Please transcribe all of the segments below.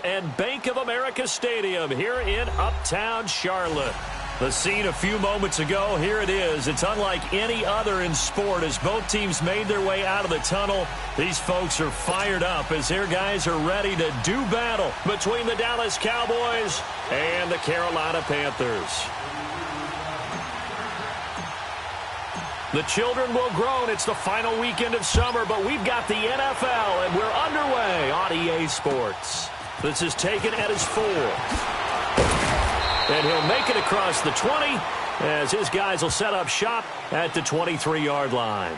and Bank of America Stadium here in Uptown Charlotte. The scene a few moments ago, here it is. It's unlike any other in sport as both teams made their way out of the tunnel. These folks are fired up as their guys are ready to do battle between the Dallas Cowboys and the Carolina Panthers. The children will groan. It's the final weekend of summer, but we've got the NFL, and we're underway on EA Sports. This is taken at his 4. And he'll make it across the 20 as his guys will set up shop at the 23-yard line.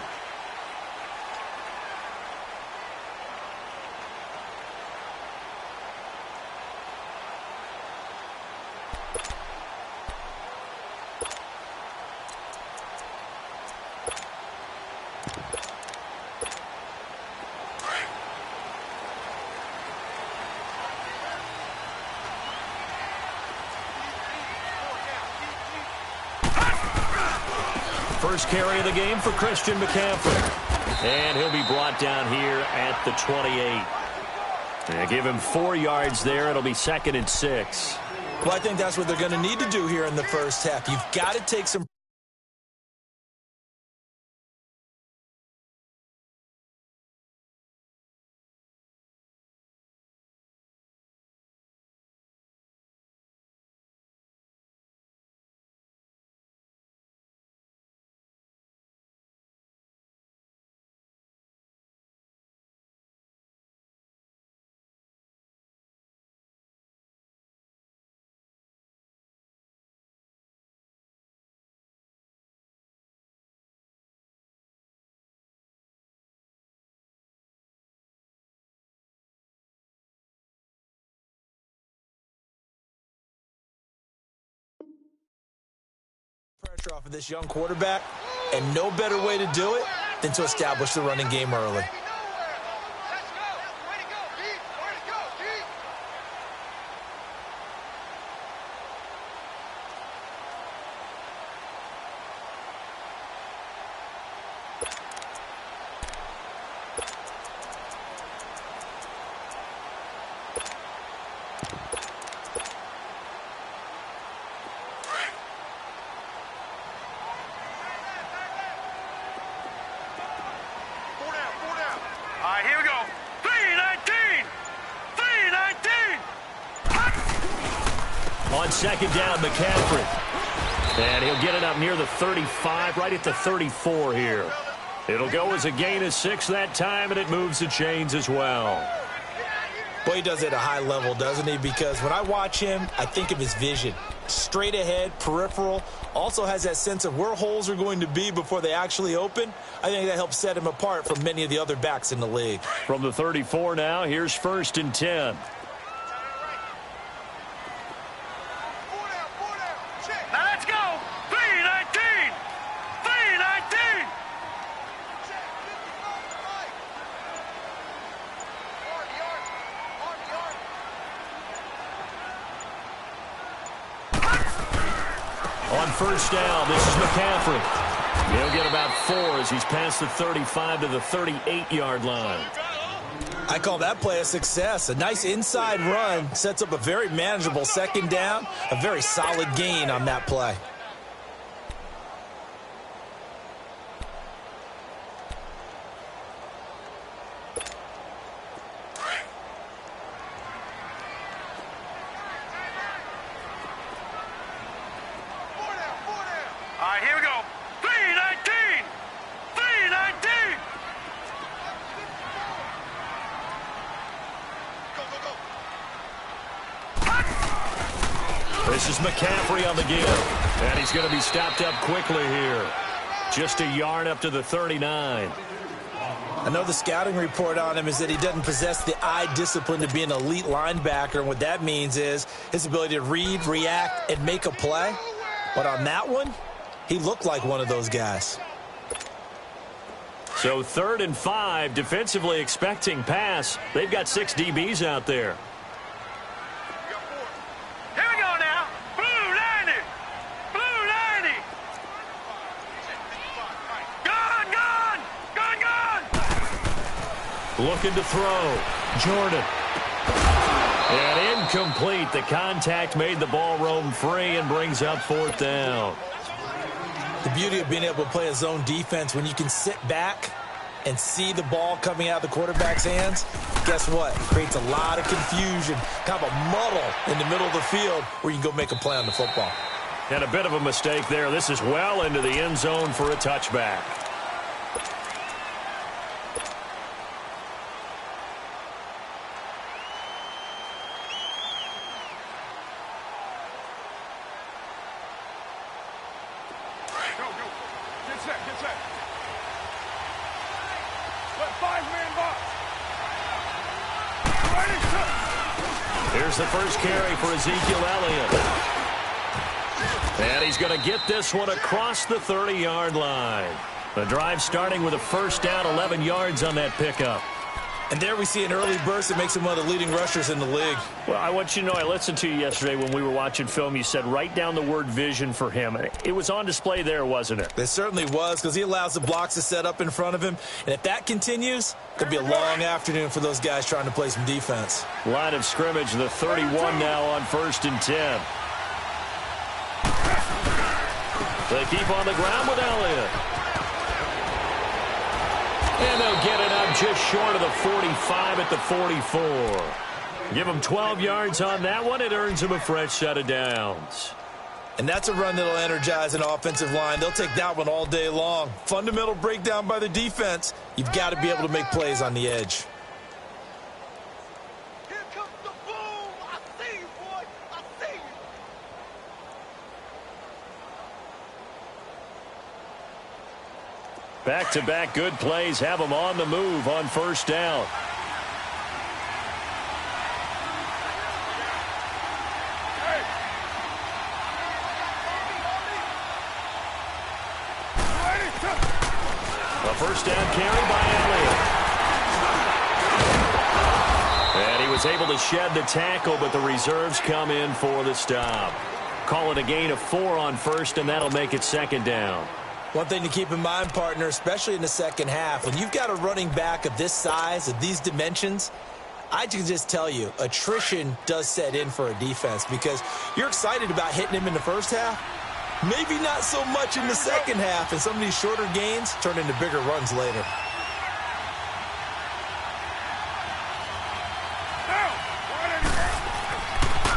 First carry of the game for Christian McCaffrey. And he'll be brought down here at the 28. And give him 4 yards there. It'll be 2nd and 6. Well, I think that's what they're going to need to do here in the first half. You've got to take some pressure off of this young quarterback, and no better way to do it than to establish the running game early. Here we go. 3-19. 3-19. On second down, McCaffrey. And he'll get it up near the 35, right at the 34 here. It'll go as a gain of 6 that time, and it moves the chains as well. Boy, he does it at a high level, doesn't he? Because when I watch him, I think of his vision. Straight ahead, peripheral, also has that sense of where holes are going to be before they actually open. I think that helps set him apart from many of the other backs in the league. From the 34 now, here's 1st and 10. Now let's go. 3-19. 3-19. On first down, this is McCaffrey. He'll get about 4 as he's past the 35 to the 38-yard line. I call that play a success. A nice inside run sets up a very manageable second down, a very solid gain on that play. All right, here we go. 3-19. 3-19. This is McCaffrey on the give. And he's going to be stopped up quickly here. Just a yard up to the 39. I know the scouting report on him is that he doesn't possess the eye discipline to be an elite linebacker. And what that means is his ability to read, react, and make a play. But on that one, he looked like one of those guys. So 3rd and 5, defensively expecting pass. They've got 6 DBs out there. Here we go now. Blue 90. Blue 90. Gone, gone. Gone, gone. Looking to throw. Jordan. And Incomplete. The contact made the ball roam free and brings up 4th down. The beauty of being able to play a zone defense when you can sit back and see the ball coming out of the quarterback's hands, guess what? It creates a lot of confusion, kind of a muddle in the middle of the field where you can go make a play on the football. And a bit of a mistake there. This is well into the end zone for a touchback. Here's the first carry for Ezekiel Elliott. And he's going to get this one across the 30-yard line. The drive starting with a first down, 11 yards on that pickup. And there we see an early burst that makes him one of the leading rushers in the league. Well, I want you to know, I listened to you yesterday when we were watching film. You said write down the word vision for him. It was on display there, wasn't it? It certainly was, because he allows the blocks to set up in front of him. And if that continues, it could be a long afternoon for those guys trying to play some defense. Line of scrimmage, the 31 now on 1st and 10. They keep on the ground with Elliott. And they'll get it up just short of the 45 at the 44. Give them 12 yards on that one. It earns them a fresh set of downs. And that's a run that'll energize an offensive line. They'll take that one all day long. Fundamental breakdown by the defense. You've got to be able to make plays on the edge. Here comes the boom. I see you, boy. I see you. Back-to-back good plays have them on the move on 1st down. A first down carry by Elliott. And he was able to shed the tackle, but the reserves come in for the stop. Call it a gain of 4 on 1st, and that'll make it 2nd down. One thing to keep in mind, partner, especially in the second half, when you've got a running back of this size, of these dimensions, I can just tell you, attrition does set in for a defense because you're excited about hitting him in the first half. Maybe not so much in the second half, and some of these shorter gains turn into bigger runs later.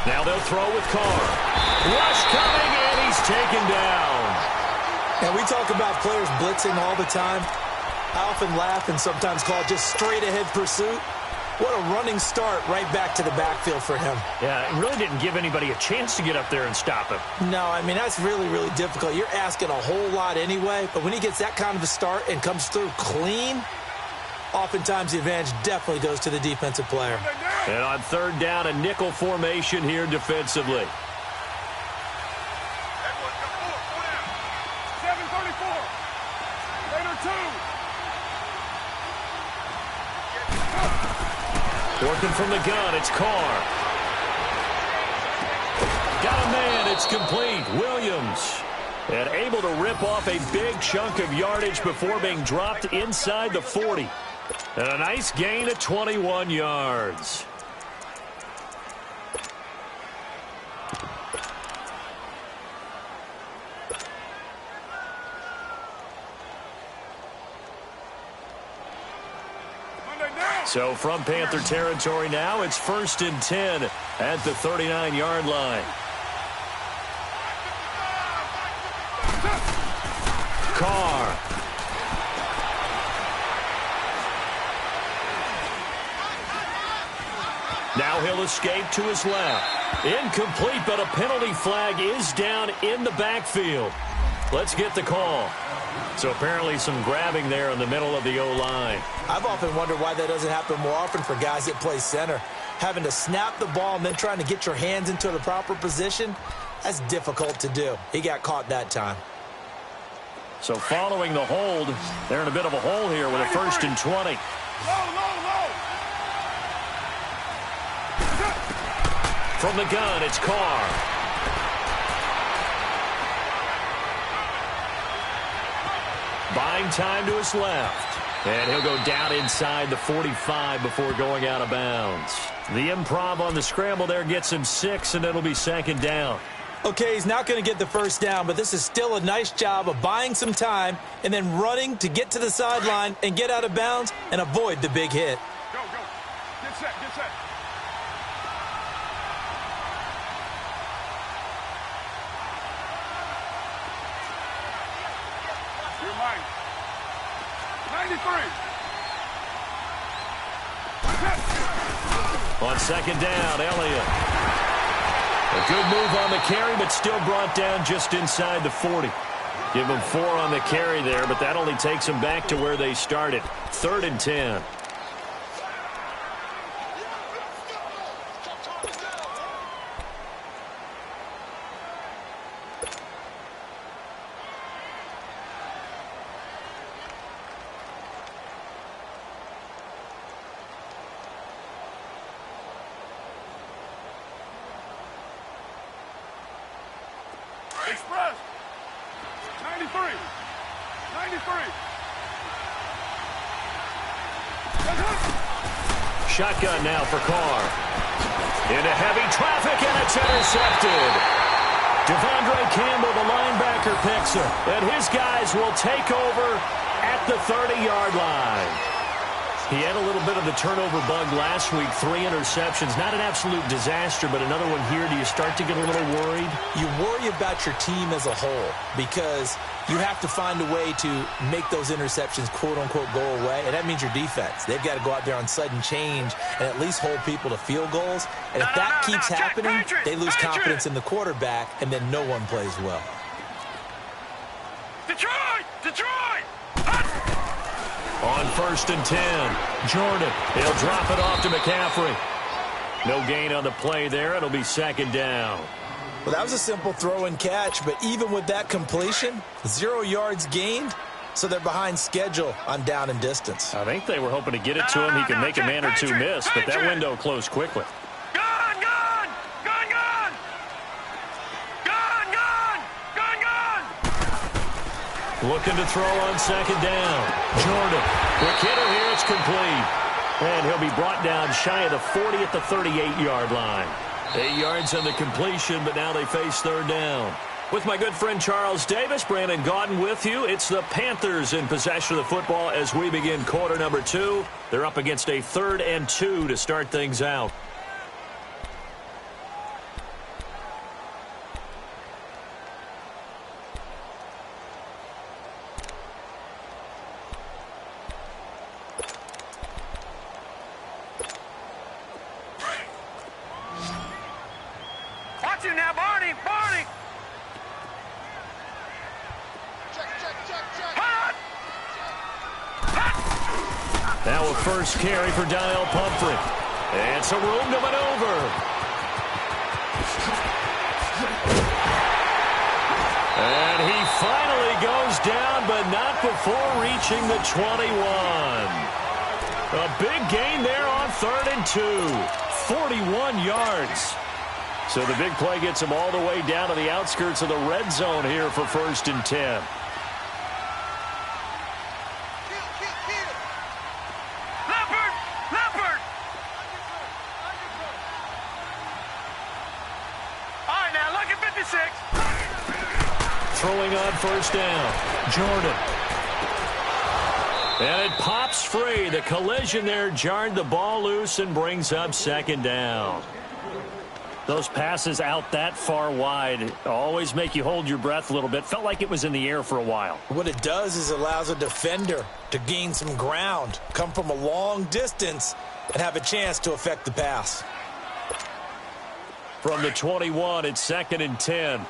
Now they'll throw with Carr. Rush coming, and he's taken down. And we talk about players blitzing all the time. I often laugh and sometimes call it just straight-ahead pursuit. What a running start right back to the backfield for him. Yeah, it really didn't give anybody a chance to get up there and stop him. No, I mean, that's really, really difficult. You're asking a whole lot anyway, but when he gets that kind of a start and comes through clean, oftentimes the advantage definitely goes to the defensive player. And on 3rd down, a nickel formation here defensively. 7:34. Later 2. Working from the gun, it's Carr. Got a man, it's complete. Williams. And able to rip off a big chunk of yardage before being dropped inside the 40. And a nice gain of 21 yards. So from Panther territory now, it's 1st and 10 at the 39-yard line. Carr. Now he'll escape to his left. Incomplete, but a penalty flag is down in the backfield. Let's get the call. So apparently some grabbing there in the middle of the O-line. I've often wondered why that doesn't happen more often for guys that play center. Having to snap the ball and then trying to get your hands into the proper position, that's difficult to do. He got caught that time. So following the hold, they're in a bit of a hole here with a 1st and 20. From the gun, it's Carr. Buying time to his left. And he'll go down inside the 45 before going out of bounds. The improv on the scramble there gets him 6, and it'll be second down. Okay, he's not going to get the first down, but this is still a nice job of buying some time and then running to get to the sideline and get out of bounds and avoid the big hit. Go, go. Get set, get set. You're mine. 93. On second down, Elliott. A good move on the carry, but still brought down just inside the 40. Give them 4 on the carry there, but that only takes them back to where they started. 3rd and 10. Express. 93. 93. Shotgun now for Carr. Into heavy traffic, and it's intercepted. Devondre Campbell, the linebacker, picks him. And his guys will take over at the 30-yard line. He had a little bit of the turnover bug last week, 3 interceptions. Not an absolute disaster, but another one here. Do you start to get a little worried? You worry about your team as a whole because you have to find a way to make those interceptions, quote-unquote, go away, and that means your defense. They've got to go out there on sudden change and at least hold people to field goals. And if that keeps happening, they lose confidence in the quarterback, and then no one plays well. Detroit! Detroit! On 1st and 10, Jordan. He'll drop it off to McCaffrey. No gain on the play there. It'll be second down. Well, that was a simple throw and catch, but even with that completion, 0 yards gained, so they're behind schedule on down and distance. I think they were hoping to get it to him. He could make a man or two miss, but that window closed quickly. Gone! Gone! Gone! Gone! Gone! Gone! Gone! Gone! Looking to throw on second down. Jordan. Quick hitter here. It's complete. And he'll be brought down shy of the 40 at the 38-yard line. 8 yards on the completion, but now they face 3rd down. With my good friend Charles Davis, Brandon Gaudin with you. It's the Panthers in possession of the football as we begin quarter number 2. They're up against a 3rd and 2 to start things out. Watch him now, Barney! Barney! Hot! Now a first carry for Daniel Pumphrey. And some room to maneuver. And he finally goes down, but not before reaching the 21. A big gain there on 3rd and 2. 41 yards. So the big play gets him all the way down to the outskirts of the red zone here for 1st and 10. Leopard! Leopard! All right, now look at 56. Throwing on 1st down. Jordan. And it pops free. The collision there jarred the ball loose and brings up 2nd down. Those passes out that far wide always make you hold your breath a little bit. Felt like it was in the air for a while. What it does is allows a defender to gain some ground, come from a long distance, and have a chance to affect the pass. From the 21, it's 2nd and 10.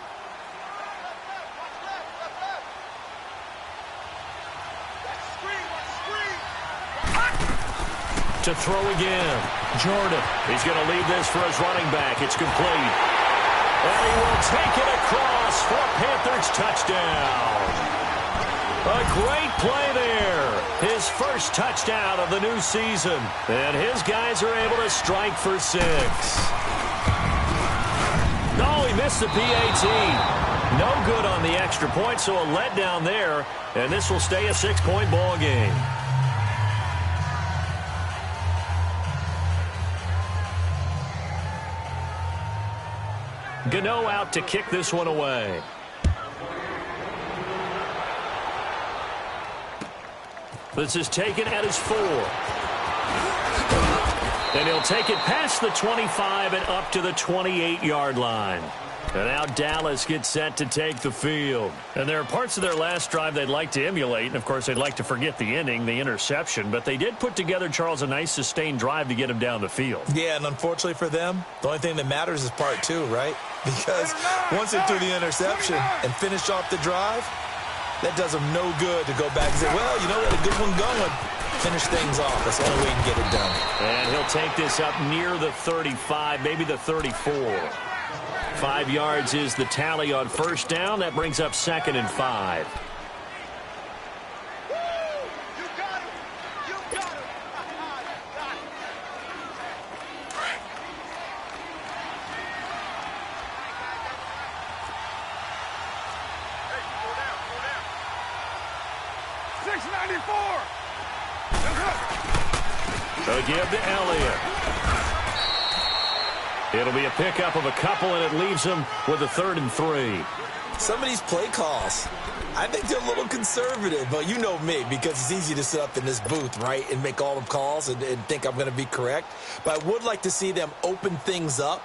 To throw again. Jordan. He's going to leave this for his running back. It's complete. And he will take it across for a Panthers touchdown. A great play there. His first touchdown of the new season. And his guys are able to strike for 6. No, he missed the PAT. No good on the extra point, so a letdown there. And this will stay a 6-point ball game. Gano out to kick this one away. This is taken at his 4. And he'll take it past the 25 and up to the 28-yard line. And now Dallas gets set to take the field. And there are parts of their last drive they'd like to emulate. And, of course, they'd like to forget the inning, the interception. But they did put together, Charles, a nice sustained drive to get him down the field. Yeah, and unfortunately for them, the only thing that matters is part 2, right? Because once they threw the interception and finished off the drive, that does them no good to go back and say, well, you know, we had a good one going. Finish things off. That's the only way you can get it done. And he'll take this up near the 35, maybe the 34. 5 yards is the tally on first down. That brings up 2nd and 5. So give to Elliott. It'll be a pickup of a couple, and it leaves them with a 3rd and 3. Some of these play calls, I think they're a little conservative, but you know me, because it's easy to sit up in this booth, right, and make all the calls and think I'm going to be correct. But I would like to see them open things up,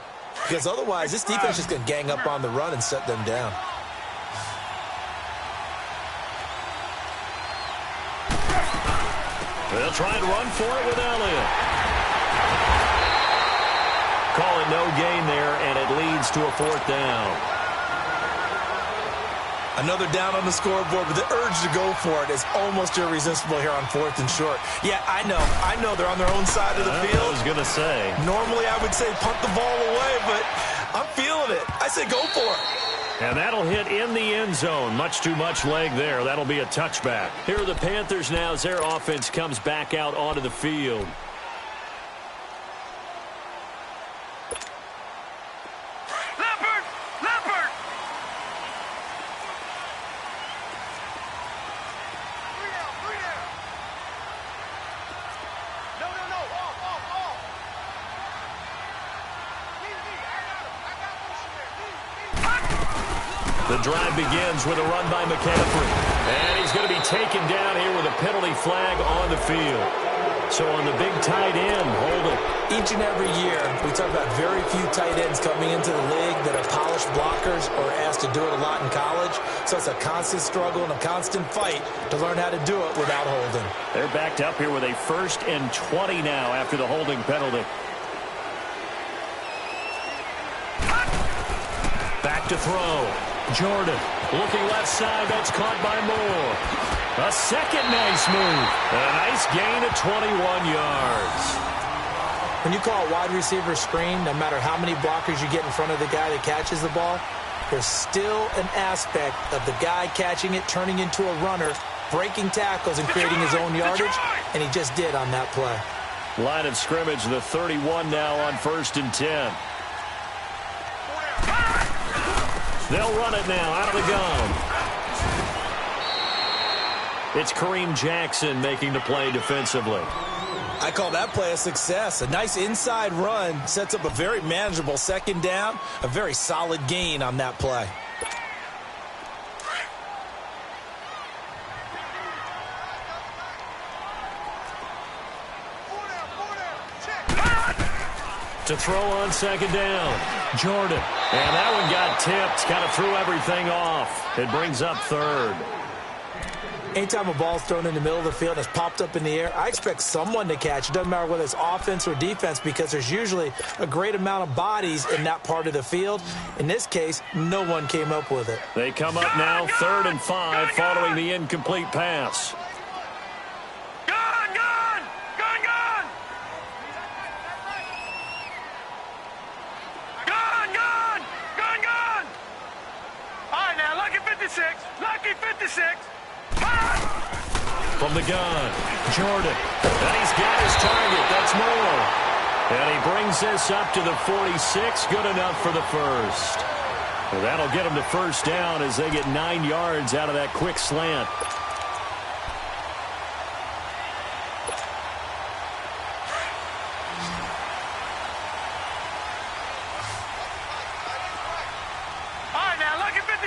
because otherwise this defense is going to gang up on the run and shut them down. They'll try and run for it with Elliott. Call it no gain there, and it leads to a 4th down. Another down on the scoreboard, but the urge to go for it is almost irresistible here on 4th and short. Yeah, I know they're on their own side of the field. I was going to say. Normally I would say punt the ball away, but I'm feeling it. I say go for it. And that'll hit in the end zone. Much too much leg there. That'll be a touchback. Here are the Panthers now as their offense comes back out onto the field. The drive begins with a run by McCaffrey. And he's going to be taken down here with a penalty flag on the field. So on the big tight end, hold it. Each and every year, we talk about very few tight ends coming into the league that are polished blockers or asked to do it a lot in college. So it's a constant struggle and a constant fight to learn how to do it without holding. They're backed up here with a 1st and 20 now after the holding penalty. Back to throw. Jordan looking left side. That's caught by Moore. A second nice move. A nice gain of 21 yards. When you call a wide receiver screen, no matter how many blockers you get in front of the guy that catches the ball, there's still an aspect of the guy catching it, turning into a runner, breaking tackles and creating his own yardage, and he just did on that play. Line of scrimmage, the 31 now on 1st and 10. They'll run it now out of the gun. It's Kareem Jackson making the play defensively. I call that play a success. A nice inside run sets up a very manageable 2nd down, a very solid gain on that play. To throw on 2nd down. Jordan. And that one got tipped. Kind of threw everything off. It brings up 3rd. Anytime a ball's thrown in the middle of the field and it's popped up in the air, I expect someone to catch. It doesn't matter whether it's offense or defense, because there's usually a great amount of bodies in that part of the field. In this case, no one came up with it. They come up now 3rd and 5 following the incomplete pass. Lucky 56. From the gun, Jordan. And he's got his target. That's Moore. And he brings this up to the 46. Good enough for the 1st. Well, that'll get him to 1st down as they get 9 yards out of that quick slant.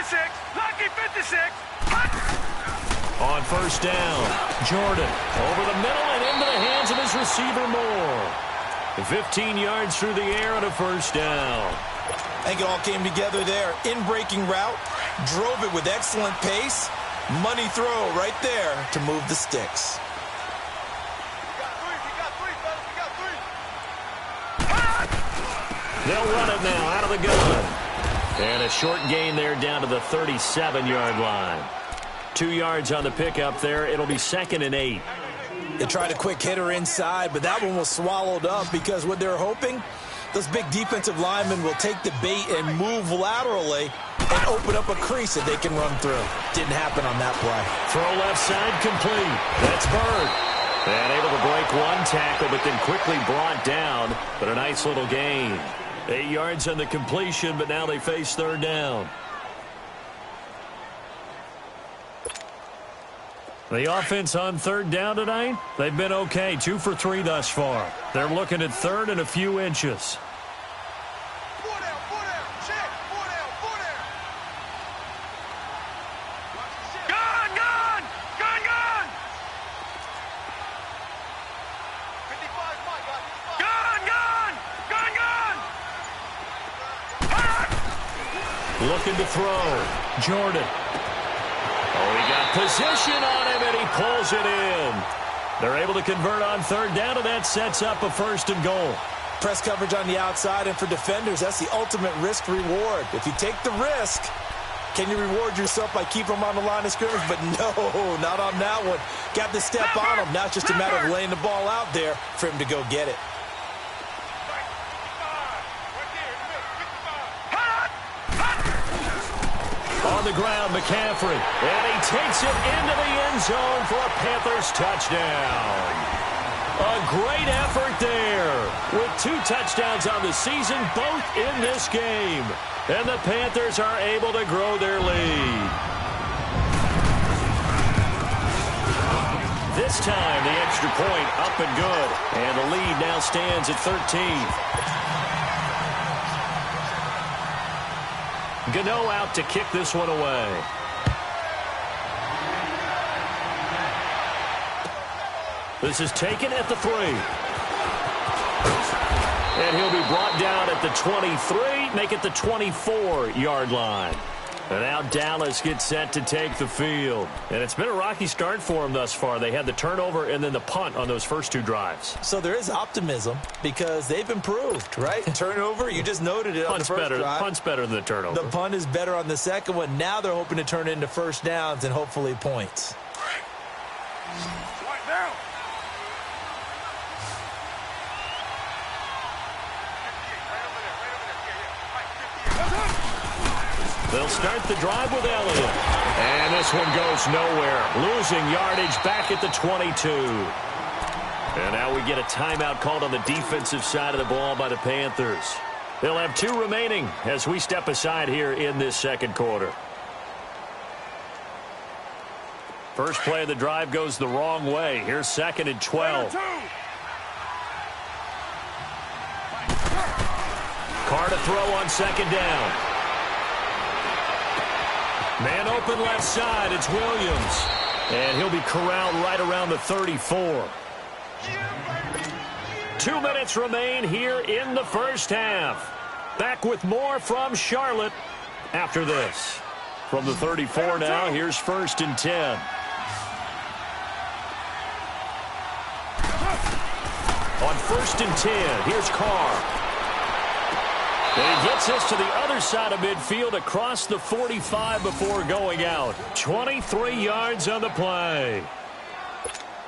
56. Lucky 56. On first down, Jordan over the middle and into the hands of his receiver Moore. 15 yards through the air on a first down. I think it all came together there. In-breaking route, drove it with excellent pace. Money throw right there to move the sticks. They'll run it now out of the gun. And a short gain there down to the 37-yard line. 2 yards on the pickup there. It'll be 2nd and 8. They tried a quick hitter inside, but that one was swallowed up because what they're hoping, those big defensive linemen will take the bait and move laterally and open up a crease that they can run through. Didn't happen on that play. Throw left side complete. That's Bird. And able to break one tackle, but then quickly brought down. But a nice little gain. 8 yards on the completion, but now they face third down. The offense on third down tonight, they've been okay. 2 for 3 thus far. They're looking at third and a few inches. Looking to throw. Jordan. Oh, he got position on him, and he pulls it in. They're able to convert on third down, and that sets up a 1st and goal. Press coverage on the outside, and for defenders, that's the ultimate risk-reward. If you take the risk, can you reward yourself by keeping them on the line of scrimmage? But no, not on that one. Got the step on him. Now it's just a matter of laying the ball out there for him to go get it. On the ground, McCaffrey. And he takes it into the end zone for a Panthers touchdown. A great effort there. With 2 touchdowns on the season, both in this game. And the Panthers are able to grow their lead. This time, the extra point up and good. And the lead now stands at 13. Gano out to kick this one away. This is taken at the 3. And he'll be brought down at the 23, make it the 24-yard line. And now Dallas gets set to take the field. And it's been a rocky start for them thus far. They had the turnover and then the punt on those first 2 drives. So there is optimism because they've improved, right? Turnover, you just noted it on the first drive. Punt's better than the turnover. The punt is better on the second one. Now they're hoping to turn it into first downs and hopefully points. Right down. They'll start the drive with Elliott. And this one goes nowhere. Losing yardage back at the 22. And now we get a timeout called on the defensive side of the ball by the Panthers. They'll have 2 remaining as we step aside here in this second quarter. First play of the drive goes the wrong way. Here's 2nd and 12. Carr to throw on 2nd down. Man open left side, it's Williams. And he'll be corralled right around the 34. 2 minutes remain here in the first half. Back with more from Charlotte after this. From the 34 now, here's 1st and 10. On 1st and 10, here's Carr. And he gets us to the other side of midfield across the 45 before going out. 23 yards on the play.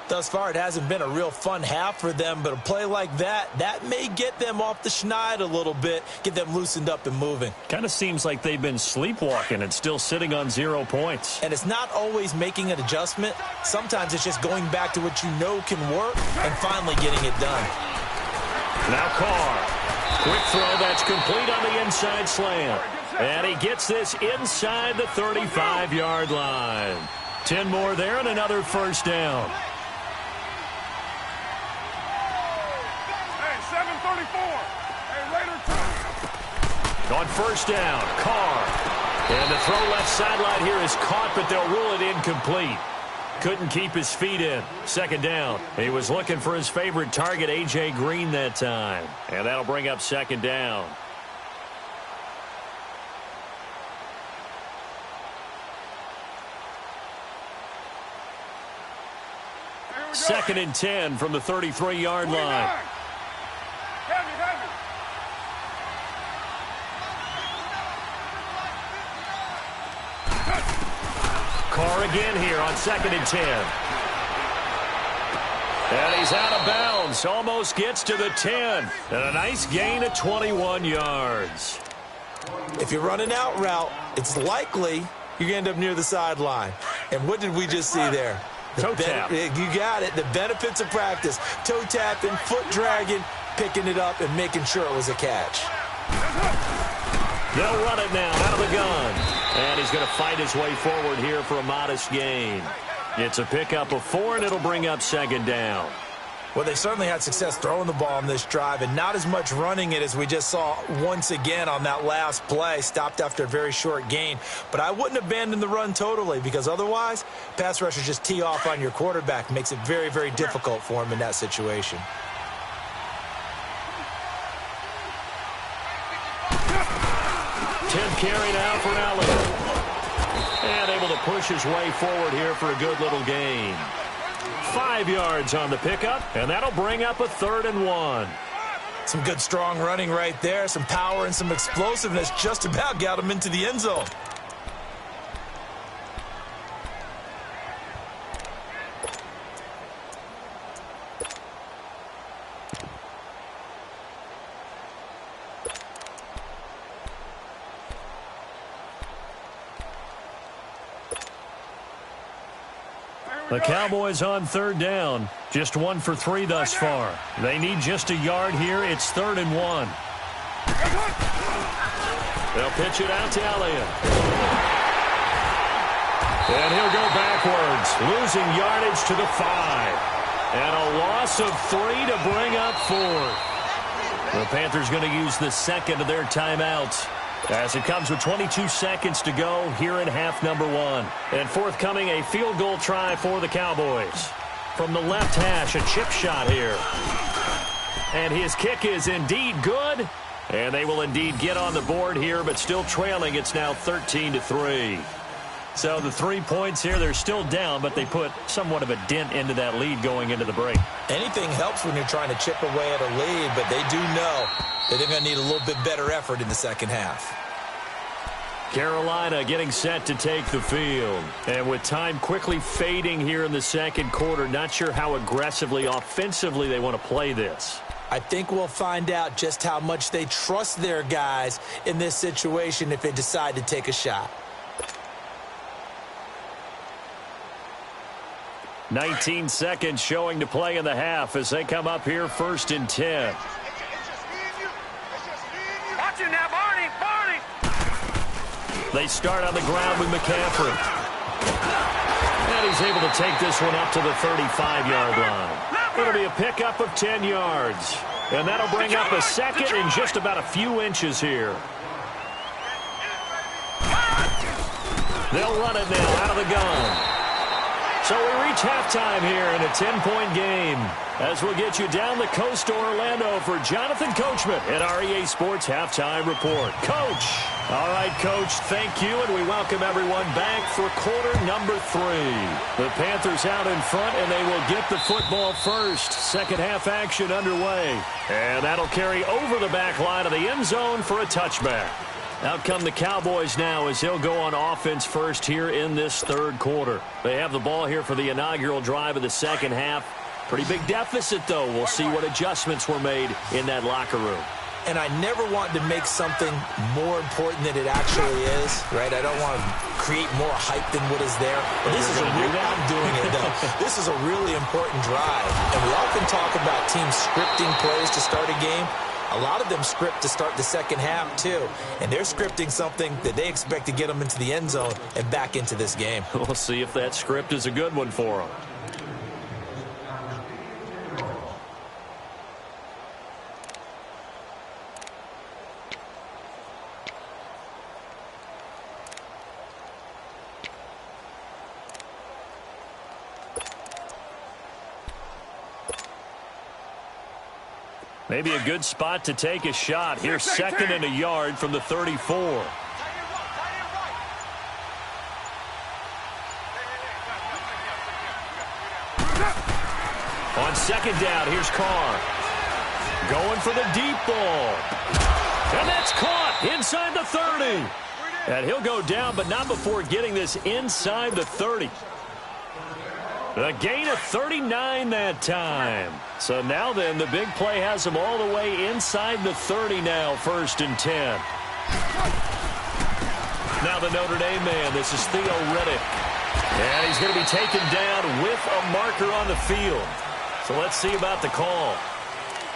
Thus far, it hasn't been a real fun half for them, but a play like that may get them off the schneid a little bit, get them loosened up and moving. Kind of seems like they've been sleepwalking and still sitting on 0 points. And it's not always making an adjustment. Sometimes it's just going back to what you know can work and finally getting it done. Now Carr. Quick throw that's complete on the inside slant. And he gets this inside the 35-yard line. 10 more there and another first down. Hey, 7:34. Hey, later, 2. On first down, Carr. And the throw left sideline here is caught, but they'll rule it incomplete. Couldn't keep his feet in. Second down. He was looking for his favorite target, A.J. Green, that time. And that'll bring up second down. Second and 10 from the 33-yard line. Carr again here on second and 10. And he's out of bounds. Almost gets to the 10. And a nice gain of 21 yards. If you run an out route, it's likely you're going to end up near the sideline. And what did we just see there? Toe tap. You got it. The benefits of practice. Toe tapping, foot dragging, picking it up, and making sure it was a catch. They'll run it now out of the gun. And he's going to fight his way forward here for a modest gain. It's a pickup of 4, and it'll bring up second down. Well, they certainly had success throwing the ball on this drive, and not as much running it as we just saw once again on that last play. Stopped after a very short gain. But I wouldn't abandon the run totally, because otherwise, pass rushers just tee off on your quarterback. Makes it very, very difficult for him in that situation. Carry now for Allen. And able to push his way forward here for a good little gain. 5 yards on the pickup, and that'll bring up a 3rd and 1. Some good strong running right there. Some power and some explosiveness just about got him into the end zone. The Cowboys on 3rd down. Just 1 for 3 thus far. They need just a yard here. It's 3rd and 1. They'll pitch it out to Elliott. And he'll go backwards, losing yardage to the 5. And a loss of 3 to bring up 4. The Panthers going to use the second of their timeouts, as it comes with 22 seconds to go here in half number 1. And forthcoming, a field goal try for the Cowboys. From the left hash, a chip shot here. And his kick is indeed good. And they will indeed get on the board here, but still trailing. It's now 13-3. So the 3 points here, they're still down, but they put somewhat of a dent into that lead going into the break. Anything helps when you're trying to chip away at a lead, but they do know that they're going to need a little bit better effort in the second half. Carolina getting set to take the field. And with time quickly fading here in the second quarter, not sure how aggressively, offensively they want to play this. I think we'll find out just how much they trust their guys in this situation if they decide to take a shot. 19 seconds showing to play in the half as they come up here 1st and 10. Watch it now, Barney! They start on the ground with McCaffrey. And he's able to take this one up to the 35-yard line. It'll be a pickup of 10 yards. And that'll bring up a second in just about a few inches here. They'll run it now out of the gun. So we reach halftime here in a 10-point game, as we'll get you down the coast to Orlando for Jonathan Coachman at our EA Sports Halftime Report. Coach. All right, Coach, thank you, and we welcome everyone back for quarter number 3. The Panthers out in front, and they will get the football first. Second half action underway. And that'll carry over the back line of the end zone for a touchback. Out come the Cowboys now as they'll go on offense first here in this third quarter. They have the ball here for the inaugural drive of the second half. Pretty big deficit, though. We'll see what adjustments were made in that locker room. And I never want to make something more important than it actually is, right? I don't want to create more hype than what is there. But this is I'm doing it, though. This is a really important drive. And we often talk about teams scripting plays to start a game. A lot of them script to start the second half, too. And they're scripting something that they expect to get them into the end zone and back into this game. We'll see if that script is a good one for them. Maybe a good spot to take a shot. Here's 2nd and a yard from the 34. On 2nd down, here's Carr. Going for the deep ball. And that's caught inside the 30. And he'll go down, but not before getting this inside the 30. A gain of 39 that time. So now then, the big play has him all the way inside the 30 now, 1st and 10. Now the Notre Dame man, this is Theo Riddick. And he's going to be taken down with a marker on the field. So let's see about the call.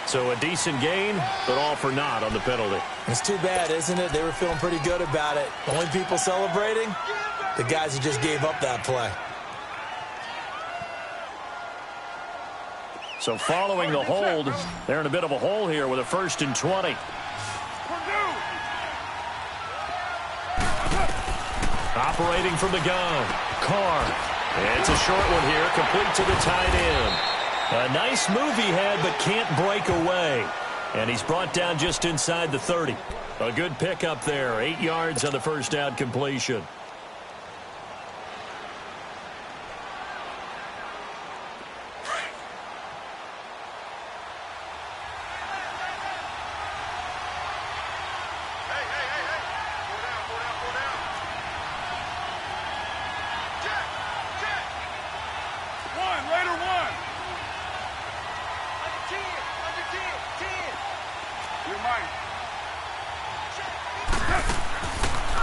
So a decent gain, but all for naught on the penalty. It's too bad, isn't it? They were feeling pretty good about it. Only people celebrating, the guys who just gave up that play. So following the hold, they're in a bit of a hole here with a 1st and 20. Operating from the gun, Carr. It's a short one here, complete to the tight end. A nice move he had, but can't break away. And he's brought down just inside the 30. A good pickup there, 8 yards on the 1st down completion.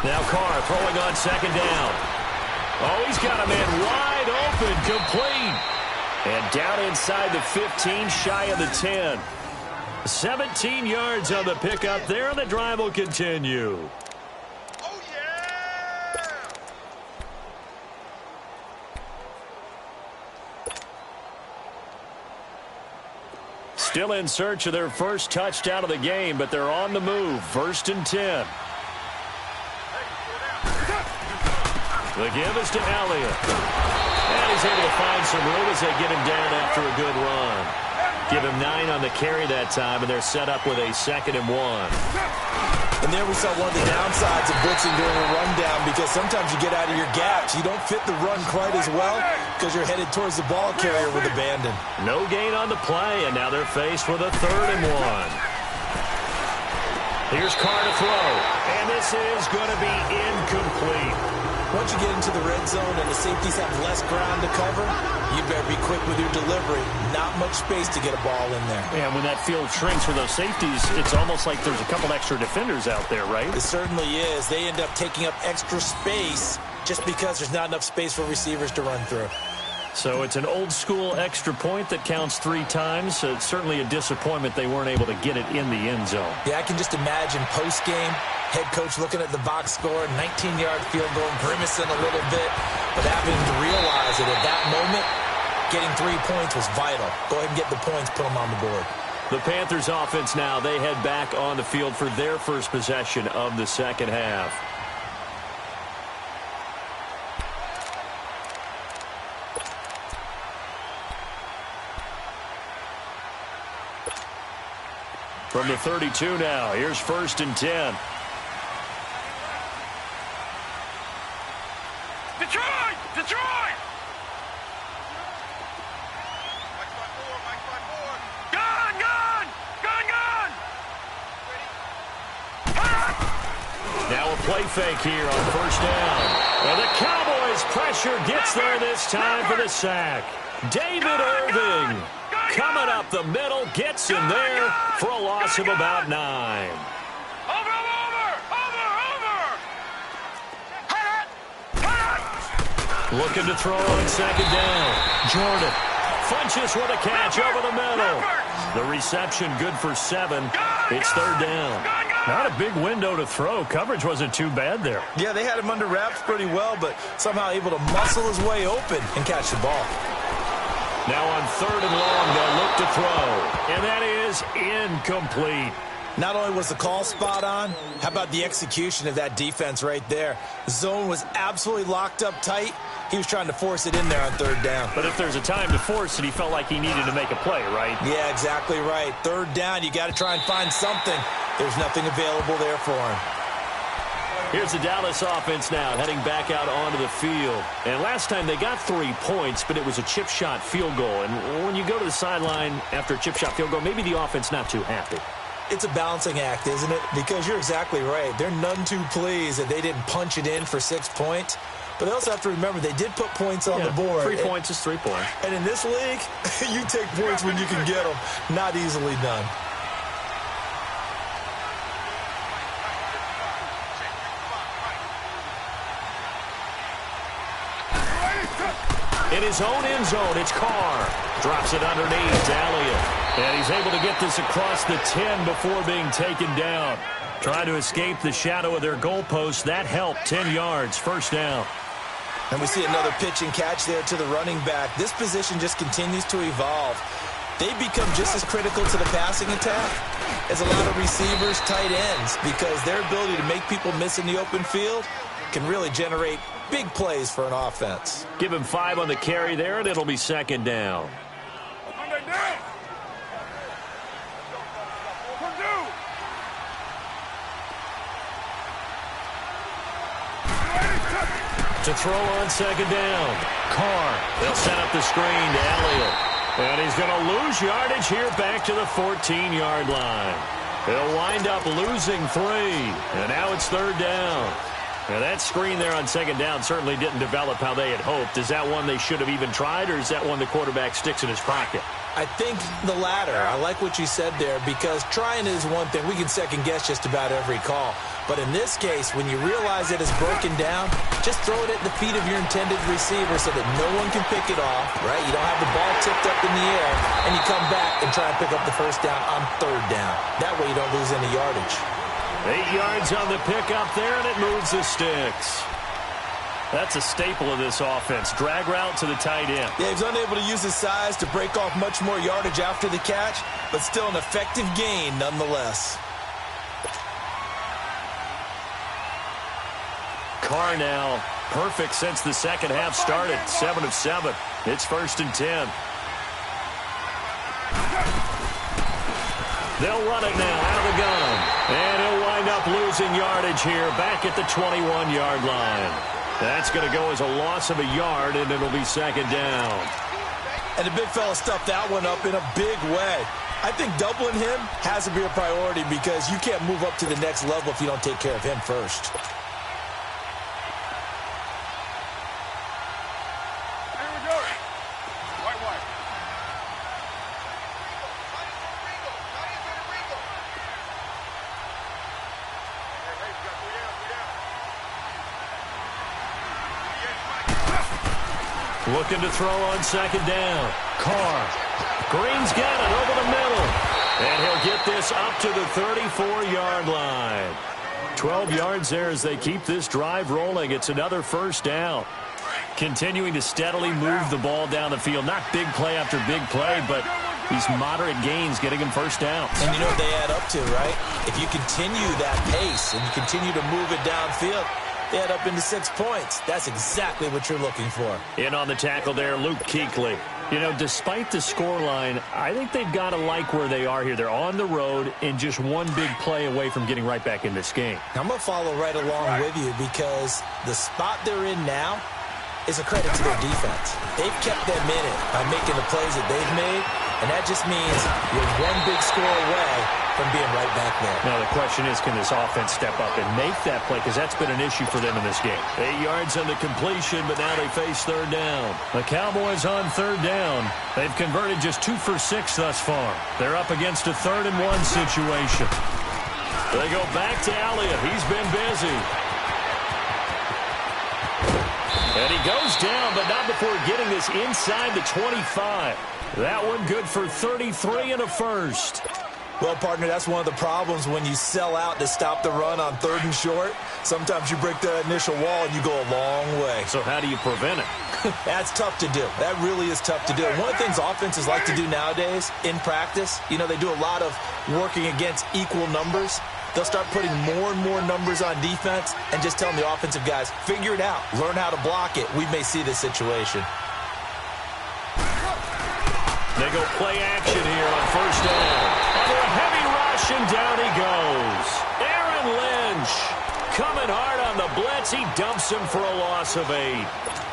Now Carr throwing on 2nd down. Oh, he's got a man wide open, complete. And down inside the 15, shy of the 10. 17 yards on the pickup there, and the drive will continue. Oh, yeah! Still in search of their first touchdown of the game, but they're on the move. 1st and 10. The give is to Elliott. And he's able to find some room as they get him down after a good run. Give him 9 on the carry that time, and they're set up with a 2nd and 1. And there we saw one of the downsides of blitzing during a rundown, because sometimes you get out of your gaps. You don't fit the run quite as well because you're headed towards the ball carrier with abandon. No gain on the play, and now they're faced with a 3rd and 1. Here's Carr to throw, and this is going to be incomplete. Once you get into the red zone and the safeties have less ground to cover, you better be quick with your delivery. Not much space to get a ball in there. Yeah, when that field shrinks for those safeties, it's almost like there's a couple extra defenders out there, right? It certainly is. They end up taking up extra space just because there's not enough space for receivers to run through. So it's an old-school extra point that counts 3 times. So it's certainly a disappointment they weren't able to get it in the end zone. Yeah, I can just imagine post-game, head coach looking at the box score, 19-yard field goal, grimacing a little bit, but having to realize that at that moment, getting 3 points was vital. Go ahead and get the points, put them on the board. The Panthers offense now, they head back on the field for their first possession of the second half. From the 32 now, here's 1st and 10. Detroit! Detroit! Gun! Gun! Gun! Gun! Now a play fake here on 1st down. And the Cowboys pressure gets there this time for the sack. David Irving coming up the middle, gets him there for a loss of about 9. Looking to throw on 2nd down. Jordan punches with a catch over the middle. The reception good for 7. It's 3rd down. Not a big window to throw. Coverage wasn't too bad there. Yeah, they had him under wraps pretty well, but somehow able to muscle his way open and catch the ball. Now on 3rd and long, they'll look to throw. And that is incomplete. Not only was the call spot on, how about the execution of that defense right there? The zone was absolutely locked up tight. He was trying to force it in there on third down. But if there's a time to force it, he felt like he needed to make a play, right? Yeah, exactly right. Third down, you got to try and find something. There's nothing available there for him. Here's the Dallas offense now, heading back out onto the field. And last time they got 3 points, but it was a chip shot field goal. And when you go to the sideline after a chip shot field goal, maybe the offense not too happy. It's a balancing act, isn't it? Because you're exactly right. They're none too pleased that they didn't punch it in for 6 points. But they also have to remember they did put points on the board. 3 points is 3 points. And in this league, you take points when you can get them. Not easily done. In his own end zone, it's Carr. Drops it underneath to Elliott. And he's able to get this across the 10 before being taken down. Trying to escape the shadow of their goalpost. That helped. 10 yards, first down. And we see another pitch and catch there to the running back. This position just continues to evolve. They become just as critical to the passing attack as a lot of receivers, tight ends, because their ability to make people miss in the open field can really generate big plays for an offense. Give him 5 on the carry there, and it'll be second down. To throw on second down. Carr. They'll set up the screen to Elliott. And he's going to lose yardage here back to the 14-yard line. They'll wind up losing 3. And now it's third down. Now, that screen there on second down certainly didn't develop how they had hoped. Is that one they should have even tried, or is that one the quarterback sticks in his pocket? I think the latter. I like what you said there, because trying is one thing. We can second-guess just about every call. But in this case, when you realize it is broken down, just throw it at the feet of your intended receiver so that no one can pick it off, right? You don't have the ball tipped up in the air, and you come back and try and pick up the first down on third down. That way you don't lose any yardage. 8 yards on the pickup there, and it moves the sticks. That's a staple of this offense. Drag route to the tight end. Yeah, he's unable to use his size to break off much more yardage after the catch, but still an effective gain nonetheless. Carr now perfect since the second half started. 7 of 7. It's first and 10. They'll run it now out of the gun. And he'll wind up losing yardage here back at the 21-yard line. That's going to go as a loss of a yard, and it'll be second down. And the big fella stuffed that one up in a big way. I think doubling him has to be a priority, because you can't move up to the next level if you don't take care of him first. Looking to throw on second down. Carr. Green's got it over the middle. And he'll get this up to the 34-yard line. 12 yards there as they keep this drive rolling. It's another first down. Continuing to steadily move the ball down the field. Not big play after big play, but these moderate gains getting him first down. And you know what they add up to, right? If you continue that pace and you continue to move it downfield, they add up into 6 points. That's exactly what you're looking for. In on the tackle there, Luke Kuechly. You know, despite the scoreline, I think they've got to like where they are here. They're on the road and just one big play away from getting right back in this game. I'm going to follow right along with you, because the spot they're in now is a credit to their defense. They've kept them in it by making the plays that they've made, and that just means you're one big score away from being right back there. Now the question is, can this offense step up and make that play? Because that's been an issue for them in this game. 8 yards on the completion, but now they face third down. The Cowboys on third down. They've converted just 2 for 6 thus far. They're up against a 3rd and 1 situation. They go back to Elliott. He's been busy. And he goes down, but not before getting this inside the 25. That one good for 33 and a first. Well, partner, that's one of the problems when you sell out to stop the run on 3rd and short. Sometimes you break the initial wall and you go a long way. So how do you prevent it? That's tough to do. That really is tough to do. One of the things offenses like to do nowadays in practice, you know, they do a lot of working against equal numbers. they'll start putting more and more numbers on defense and just telling the offensive guys, figure it out, learn how to block it. We may see this situation. They go play action here on first down. For a heavy rush, and down he goes. Aaron Lynch coming hard on the blitz. He dumps him for a loss of 8.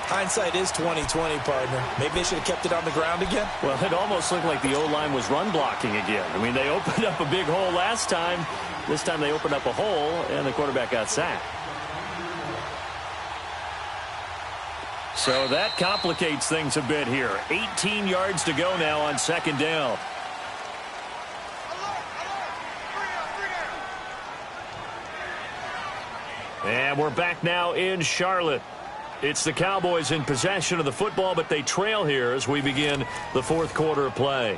Hindsight is 20/20, partner. Maybe they should have kept it on the ground again. Well, it almost looked like the O-line was run blocking again. I mean, they opened up a big hole last time. This time they opened up a hole, and the quarterback got sacked. So that complicates things a bit here. 18 yards to go now on second down. And we're back now in Charlotte. It's the Cowboys in possession of the football, but they trail here as we begin the fourth quarter of play.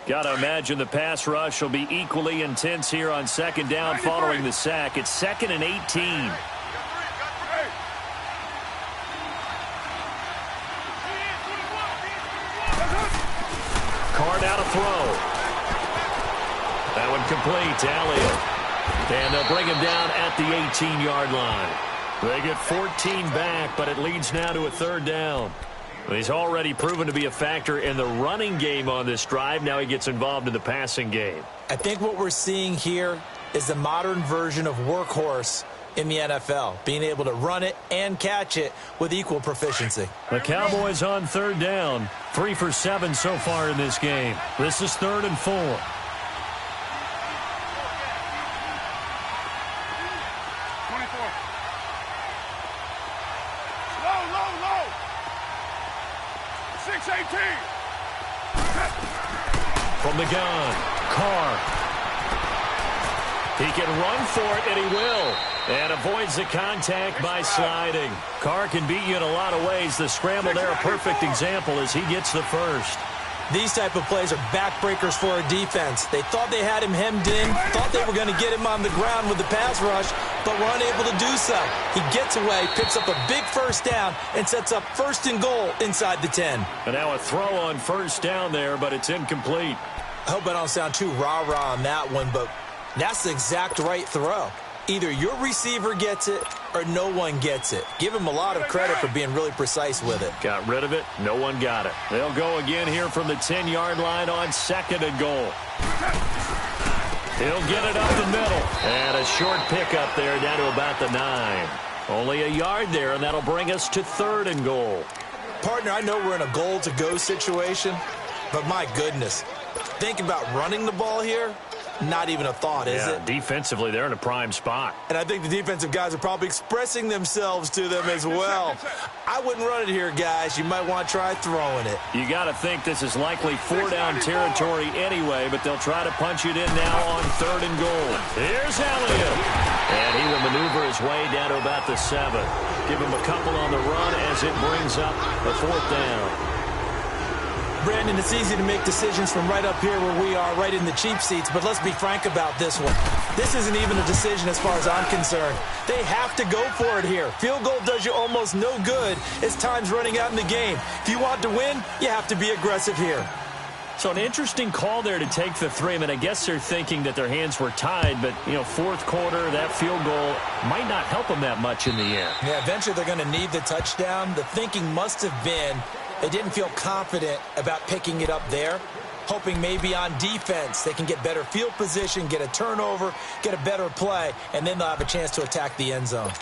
Got to imagine the pass rush will be equally intense here on second down following the sack. It's 2nd and 18. Card out a throw. That one complete to Elliott. And they'll bring him down at the 18-yard line. They get 14 back, but it leads now to a third down. He's already proven to be a factor in the running game on this drive. Now he gets involved in the passing game. I think what we're seeing here is the modern version of workhorse in the NFL, being able to run it and catch it with equal proficiency. The Cowboys on third down, 3 for 7 so far in this game. This is 3rd and 4. From the gun, Carr. He can run for it, and he will. And avoids the contact by sliding. Carr can beat you in a lot of ways. The scramble there, a perfect example as he gets the first. These type of plays are backbreakers for a defense. They thought they had him hemmed in, thought they were going to get him on the ground with the pass rush, but were unable to do so. He gets away, picks up a big first down, and sets up 1st and goal inside the 10. And now a throw on first down there, but it's incomplete. I hope I don't sound too rah-rah on that one, but that's the exact right throw. Either your receiver gets it or no one gets it. Give him a lot of credit for being really precise with it. Got rid of it. No one got it. They'll go again here from the 10-yard line on 2nd and goal. He'll get it up the middle. And a short pickup there down to about the 9. Only a yard there, and that'll bring us to 3rd and goal. Partner, I know we're in a goal-to-go situation, but my goodness, think about running the ball here. Not even a thought, is it? Defensively, they're in a prime spot. And I think the defensive guys are probably expressing themselves to them as well. I wouldn't run it here, guys. You might want to try throwing it. You got to think this is likely 4-down territory anyway, but they'll try to punch it in now on 3rd and goal. Here's Elliott. And he will maneuver his way down to about the 7. Give him a couple on the run as it brings up a 4th down. Brandon, it's easy to make decisions from right up here where we are, right in the cheap seats, but let's be frank about this one. This isn't even a decision as far as I'm concerned. They have to go for it here. Field goal does you almost no good as time's running out in the game. If you want to win, you have to be aggressive here. So an interesting call there to take the 3. I mean, I guess they're thinking that their hands were tied, but, you know, 4th quarter, that field goal might not help them that much in the end. Yeah, eventually they're going to need the touchdown. The thinking must have been they didn't feel confident about picking it up there, hoping maybe on defense they can get better field position, get a turnover, get a better play, and then they'll have a chance to attack the end zone.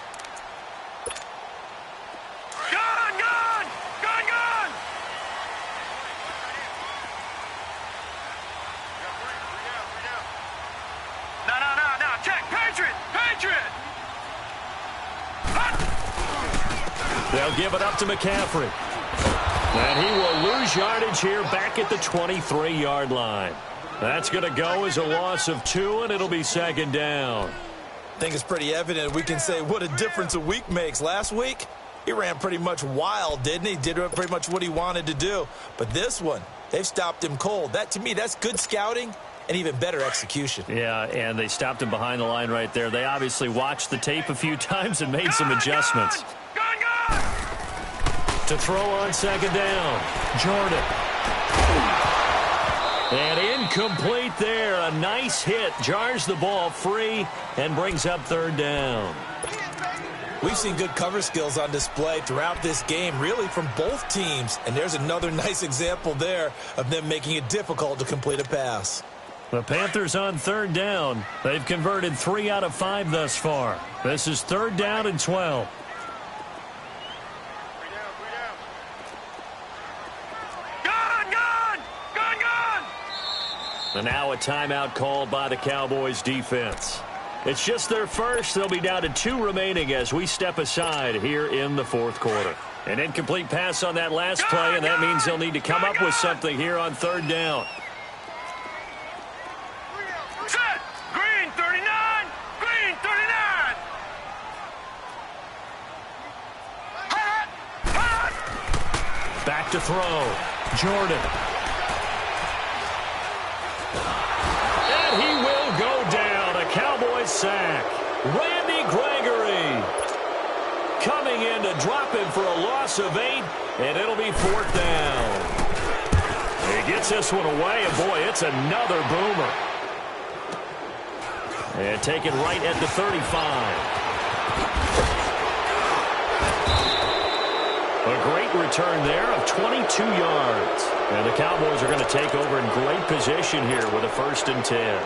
Gun! Gun! Gun! Gun! No. Check! Patriot! Patriot! They'll give it up to McCaffrey. And he will lose yardage here back at the 23-yard line. That's going to go as a loss of 2, and it'll be 2nd down. I think it's pretty evident we can say what a difference a week makes. Last week, he ran pretty much wild, didn't he? Did pretty much what he wanted to do. But this one, they've stopped him cold. That, to me, that's good scouting and even better execution. Yeah, and they stopped him behind the line right there. They obviously watched the tape a few times and made some adjustments. To throw on second down, Jordan. And incomplete there. A nice hit. Jars the ball free and brings up third down. We've seen good cover skills on display throughout this game, really from both teams. And there's another nice example there of them making it difficult to complete a pass. The Panthers on third down. They've converted 3 out of 5 thus far. This is third down and 12. And now a timeout called by the Cowboys defense. It's just their first. They'll be down to 2 remaining as we step aside here in the fourth quarter. An incomplete pass on that last play, and that means they'll need to come up with something here on third down. Set! Green 39! Green 39! Back to throw. Jordan. And he will go down. A Cowboys sack. Randy Gregory coming in to drop him for a loss of 8, and it'll be fourth down. He gets this one away, and boy, it's another boomer. And taken right at the 35. A great return there of 22 yards. And the Cowboys are going to take over in great position here with a 1st and 10.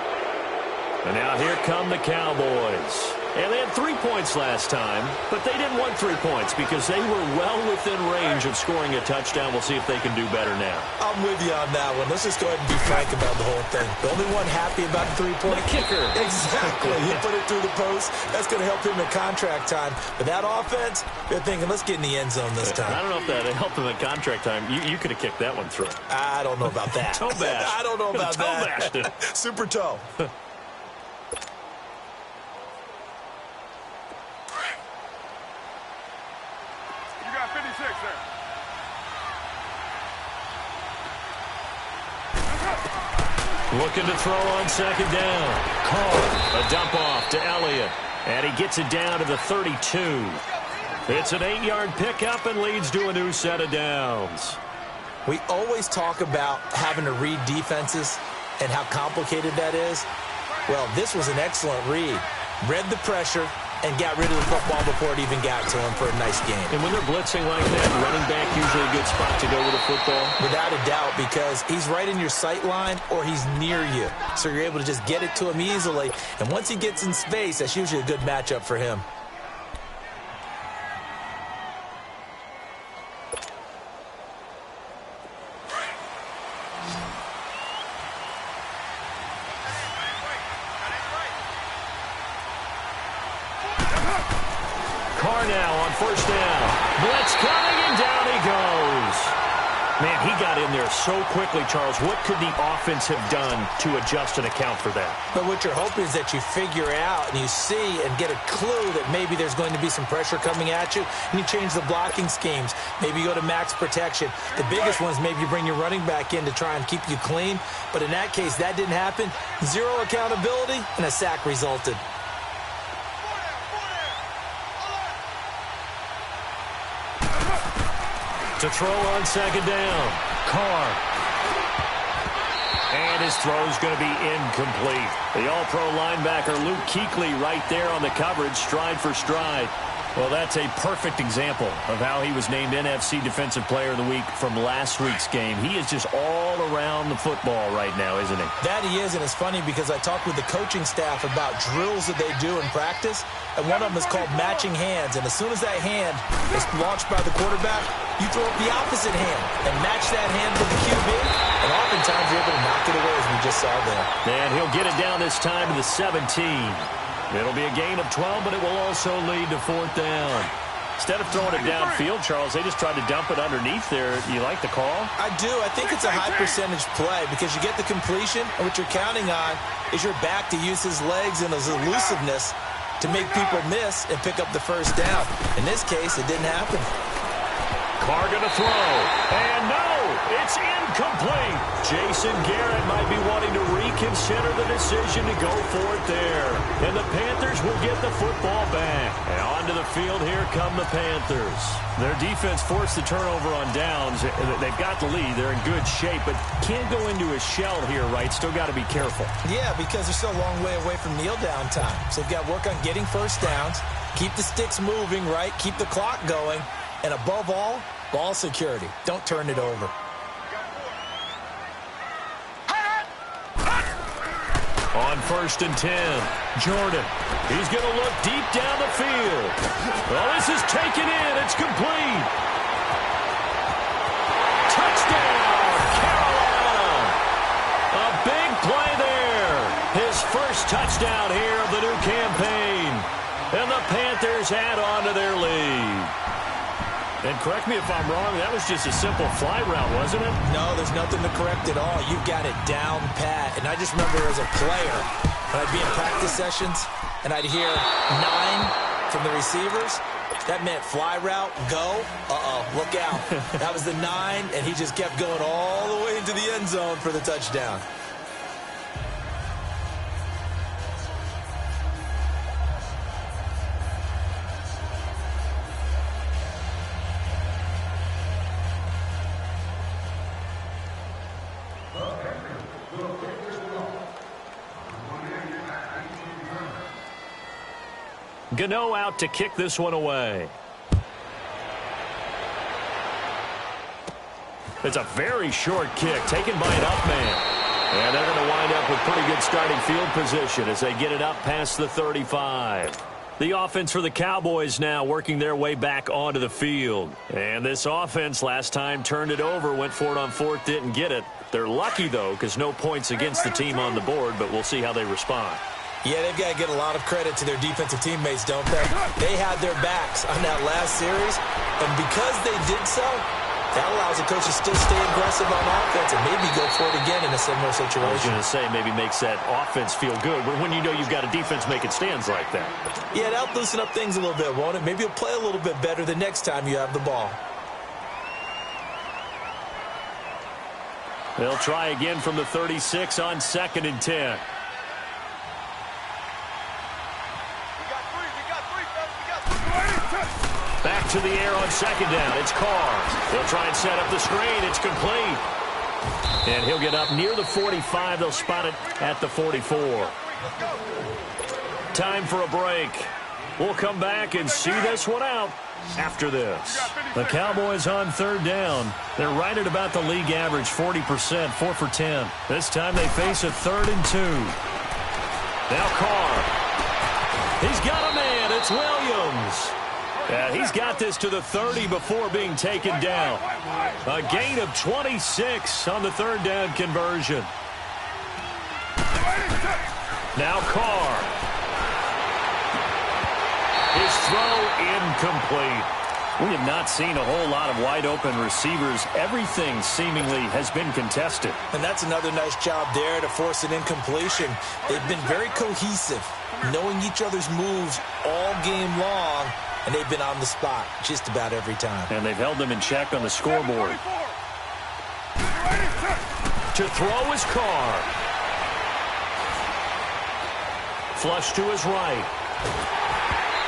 And now here come the Cowboys. And they had 3 points last time, but they didn't want 3 points because they were well within range of scoring a touchdown. We'll see if they can do better now. I'm with you on that one. Let's just go ahead and be frank about the whole thing. The only one happy about the 3-point kicker. Exactly. He put it through the post. That's going to help him in contract time. But that offense, they're thinking, let's get in the end zone this time. I don't know if that helped him in contract time. You could have kicked that one through. I don't know about that. Toe bash. I don't know about toe that. Bashed it. Super toe. Looking to throw on second down. Carr, a dump off to Elliott. And he gets it down to the 32. It's an 8-yard pickup and leads to a new set of downs. We always talk about having to read defenses and how complicated that is. Well, this was an excellent read. Read the pressure and got rid of the football before it even got to him for a nice game. And when they're blitzing like that, running back usually a good spot to go with the football? Without a doubt, because he's right in your sight line or he's near you. So you're able to just get it to him easily. And once he gets in space, that's usually a good matchup for him. Carr now on first down. Blitz coming, and down he goes. Man, he got in there so quickly, Charles. What could the offense have done to adjust and account for that? But what you're hoping is that you figure out and you see and get a clue that maybe there's going to be some pressure coming at you, and you change the blocking schemes. Maybe you go to max protection. The biggest one is maybe you bring your running back in to try and keep you clean. But in that case, that didn't happen. Zero accountability, and a sack resulted. To throw on second down, Carr. And his throw's going to be incomplete. The all-pro linebacker Luke Kuechly right there on the coverage, stride for stride. Well, that's a perfect example of how he was named NFC Defensive Player of the Week from last week's game. He is just all around the football right now, isn't he? That he is, and it's funny because I talked with the coaching staff about drills that they do in practice, and one of them is called matching hands. And as soon as that hand is launched by the quarterback, you throw up the opposite hand and match that hand with the QB, and oftentimes you're able to knock it away, as we just saw there. And he'll get it down this time to the 17. It'll be a gain of 12, but it will also lead to fourth down. Instead of throwing it downfield, Charles, they just tried to dump it underneath there. You like the call? I do. I think it's a high percentage play because you get the completion, and what you're counting on is your back to use his legs and his elusiveness to make people miss and pick up the first down. In this case, it didn't happen. Carr going to throw. And no! It's incomplete. Jason Garrett might be wanting to reconsider the decision to go for it there. And the Panthers will get the football back. And onto the field, here come the Panthers. Their defense forced the turnover on downs. They've got the lead. They're in good shape, but can't go into a shell here, right? Still got to be careful. Yeah, because they're still a long way away from kneel down time. So they've got to work on getting first downs, keep the sticks moving, right? Keep the clock going. And above all, ball security. Don't turn it over. On 1st and 10, Jordan. He's going to look deep down the field. Well, this is taken in. It's complete. Touchdown, Carolina. A big play there. His first touchdown here of the new campaign. And the Panthers add on to their lead. And correct me if I'm wrong, that was just a simple fly route, wasn't it? No, there's nothing to correct at all. You've got it down pat. And I just remember as a player, when I'd be in practice sessions, and I'd hear 9 from the receivers, that meant fly route, go. Look out. That was the 9, and he just kept going all the way into the end zone for the touchdown. Gano out to kick this one away. It's a very short kick taken by an up man. And they're going to wind up with pretty good starting field position as they get it up past the 35. The offense for the Cowboys now working their way back onto the field. And this offense last time turned it over, went for it on 4th, didn't get it. They're lucky, though, because no points against the team on the board, but we'll see how they respond. Yeah, they've got to get a lot of credit to their defensive teammates, don't they? They had their backs on that last series, and because they did so, that allows the coach to still stay aggressive on offense and maybe go for it again in a similar situation. I was going to say maybe makes that offense feel good, but when you know you've got a defense making stands like that. Yeah, that'll loosen up things a little bit, won't it? Maybe you'll play a little bit better the next time you have the ball. They'll try again from the 36 on 2nd and 10. Back to the air on 2nd down. It's Carr. They'll try and set up the screen. It's complete. And he'll get up near the 45. They'll spot it at the 44. Time for a break. We'll come back and see this one out after this. The Cowboys on 3rd down. They're right at about the league average, 40%, 4 for 10. This time they face a 3rd and 2. Now Carr. He's got a man. It's Williams. He's got this to the 30 before being taken down. A gain of 26 on the 3rd down conversion. Now Carr. His throw incomplete. We have not seen a whole lot of wide-open receivers. Everything seemingly has been contested. And that's another nice job there to force an incompletion. They've been very cohesive, knowing each other's moves all game long. And they've been on the spot just about every time. And they've held them in check on the scoreboard. To throw is Carr. Flush to his right.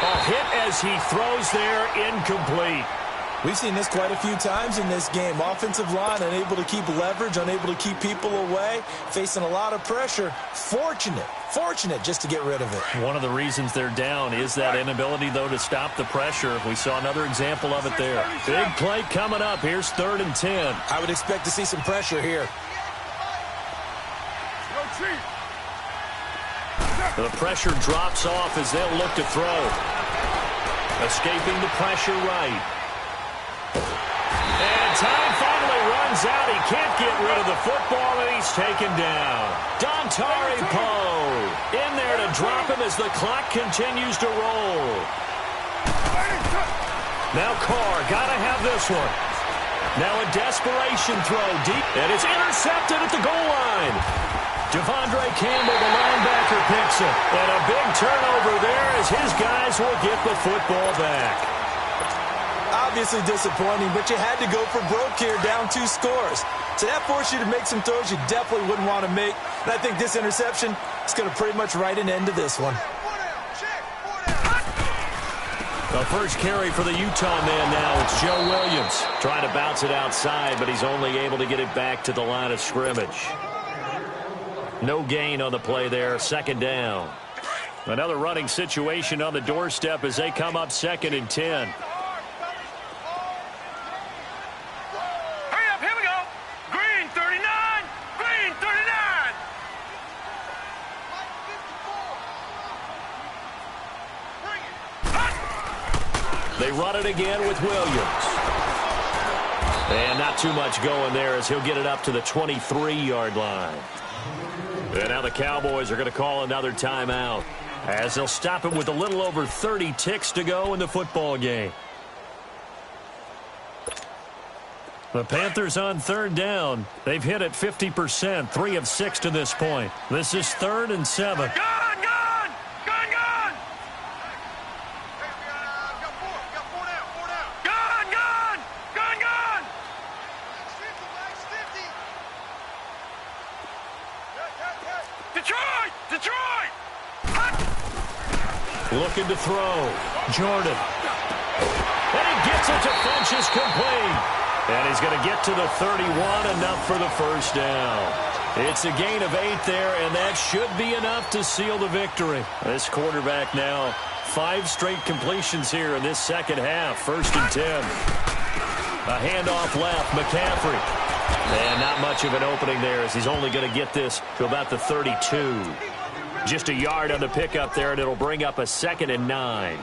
A hit as he throws there, incomplete. We've seen this quite a few times in this game. Offensive line unable to keep leverage, unable to keep people away, facing a lot of pressure. Fortunate just to get rid of it. One of the reasons they're down is that inability, though, to stop the pressure. We saw another example of it there. Big play coming up. Here's 3rd and 10. I would expect to see some pressure here. The pressure drops off as they'll look to throw. Escaping the pressure right. And time finally runs out. He can't get rid of the football, and he's taken down. Dontari Poe in there to drop him as the clock continues to roll. Now Carr, gotta have this one. Now a desperation throw deep, and it's intercepted at the goal line. Devondre Campbell, the linebacker, picks it. And a big turnover there as his guys will get the football back. I'll obviously disappointing, but you had to go for broke here, down 2 scores. So that forced you to make some throws you definitely wouldn't want to make. And I think this interception is going to pretty much write an end to this one. The first carry for the Utah man now. It's Joe Williams trying to bounce it outside, but he's only able to get it back to the line of scrimmage. No gain on the play there. Second down. Another running situation on the doorstep as they come up 2nd and 10. Hurry up, here we go. Green 39, green 39. They run it again with Williams. And not too much going there as he'll get it up to the 23-yard line. And now the Cowboys are going to call another timeout as they'll stop it with a little over 30 ticks to go in the football game. The Panthers on 3rd down. They've hit it 50%, 3 of 6 to this point. This is 3rd and 7. Gun, gun, gun, gun. Gun, gun, gun, gun. Detroit, Detroit. Looking to throw. Jordan. And he gets it to Funchess complete. And he's going to get to the 31, enough for the first down. It's a gain of 8 there, and that should be enough to seal the victory. This quarterback now, 5 straight completions here in this second half. 1st and 10. A handoff left, McCaffrey. And not much of an opening there as he's only going to get this to about the 32. Just a yard on the pickup there, and it'll bring up a 2nd and 9.